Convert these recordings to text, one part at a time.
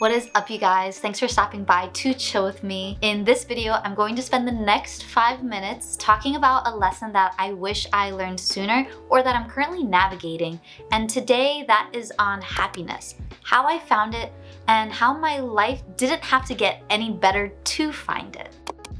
What is up, you guys? Thanks for stopping by to chill with me. In this video, I'm going to spend the next 5 minutes talking about a lesson that I wish I learned sooner or that I'm currently navigating. And today that is on happiness, how I found it, and how my life didn't have to get any better to find it.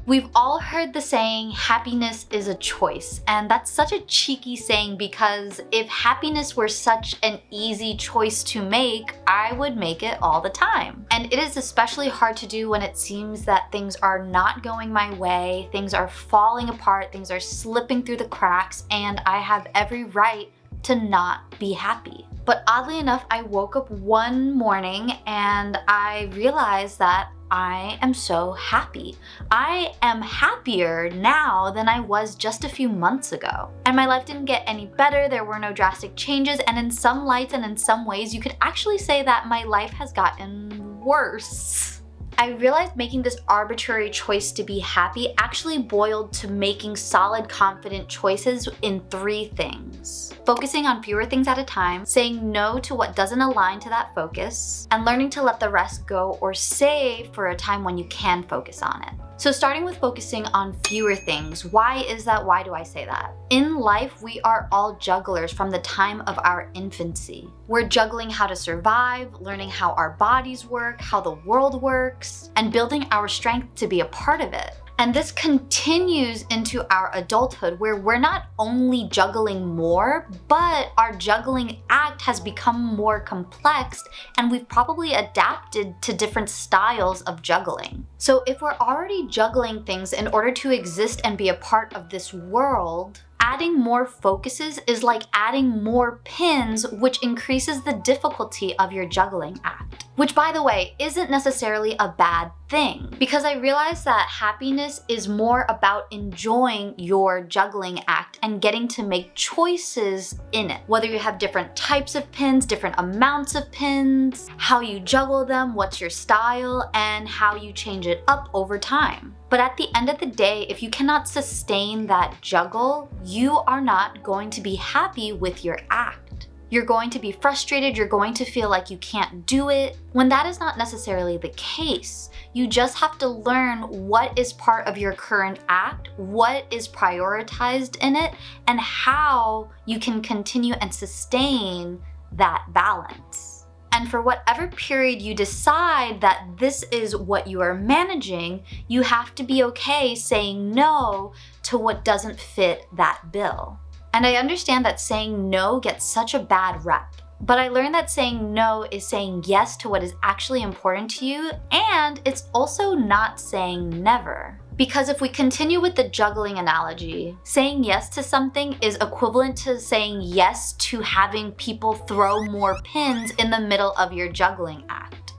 We've all heard the saying, happiness is a choice, and that's such a cheeky saying because if happiness were such an easy choice to make, I would make it all the time. And it is especially hard to do when it seems that things are not going my way, things are falling apart, things are slipping through the cracks, and I have every right to not be happy. But oddly enough, I woke up one morning and I realized that I am so happy. I am happier now than I was just a few months ago. And my life didn't get any better, there were no drastic changes, and in some lights and in some ways, you could actually say that my life has gotten worse. I realized making this arbitrary choice to be happy actually boiled to making solid, confident choices in 3 things. Focusing on fewer things at a time, saying no to what doesn't align to that focus, and learning to let the rest go or save for a time when you can focus on it. So starting with focusing on fewer things, why is that? Why do I say that? In life, we are all jugglers from the time of our infancy. We're juggling how to survive, learning how our bodies work, how the world works, and building our strength to be a part of it. And this continues into our adulthood where we're not only juggling more, but our juggling act has become more complex and we've probably adapted to different styles of juggling. So if we're already juggling things in order to exist and be a part of this world, adding more focuses is like adding more pins, which increases the difficulty of your juggling act. Which, by the way, isn't necessarily a bad thing, because I realized that happiness is more about enjoying your juggling act and getting to make choices in it. Whether you have different types of pins, different amounts of pins, how you juggle them, what's your style, and how you change it up over time. But at the end of the day, if you cannot sustain that juggle, you are not going to be happy with your act. You're going to be frustrated, you're going to feel like you can't do it, when that is not necessarily the case. You just have to learn what is part of your current act, what is prioritized in it, and how you can continue and sustain that balance. And for whatever period you decide that this is what you are managing, you have to be okay saying no to what doesn't fit that bill. And I understand that saying no gets such a bad rep, but I learned that saying no is saying yes to what is actually important to you, and it's also not saying never. Because if we continue with the juggling analogy, saying yes to something is equivalent to saying yes to having people throw more pins in the middle of your juggling act.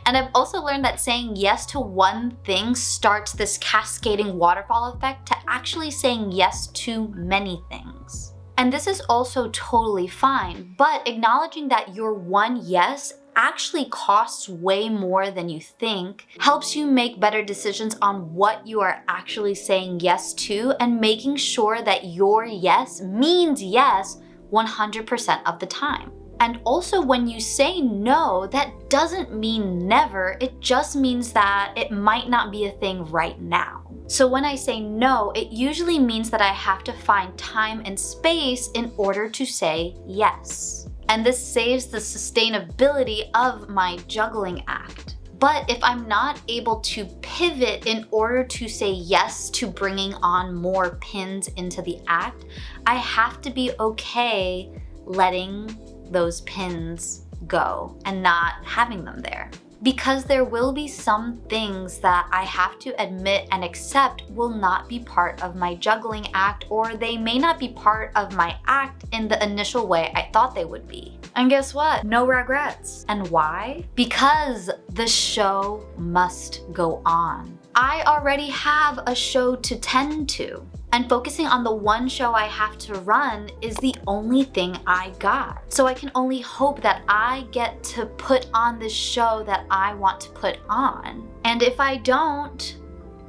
And I've also learned that saying yes to one thing starts this cascading waterfall effect to actually saying yes to many things. And this is also totally fine, but acknowledging that your one yes actually costs way more than you think helps you make better decisions on what you are actually saying yes to and making sure that your yes means yes 100% of the time. And also when you say no, that doesn't mean never, it just means that it might not be a thing right now. So when I say no, it usually means that I have to find time and space in order to say yes. And this saves the sustainability of my juggling act. But if I'm not able to pivot in order to say yes to bringing on more pins into the act, I have to be okay letting those pins go and not having them there. Because there will be some things that I have to admit and accept will not be part of my juggling act, or they may not be part of my act in the initial way I thought they would be. And guess what? No regrets. And why? Because the show must go on. I already have a show to tend to. And focusing on the one show I have to run is the only thing I got. So I can only hope that I get to put on the show that I want to put on. And if I don't,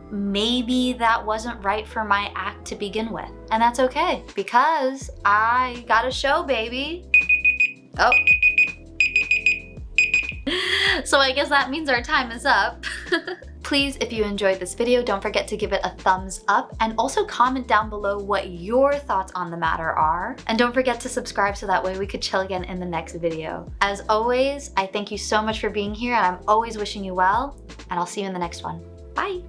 maybe that wasn't right for my act to begin with. And that's okay, because I got a show, baby. Oh. So I guess that means our time is up. Please, if you enjoyed this video, don't forget to give it a thumbs up and also comment down below what your thoughts on the matter are. And don't forget to subscribe so that way we could chill again in the next video. As always, I thank you so much for being here and I'm always wishing you well, and I'll see you in the next one. Bye!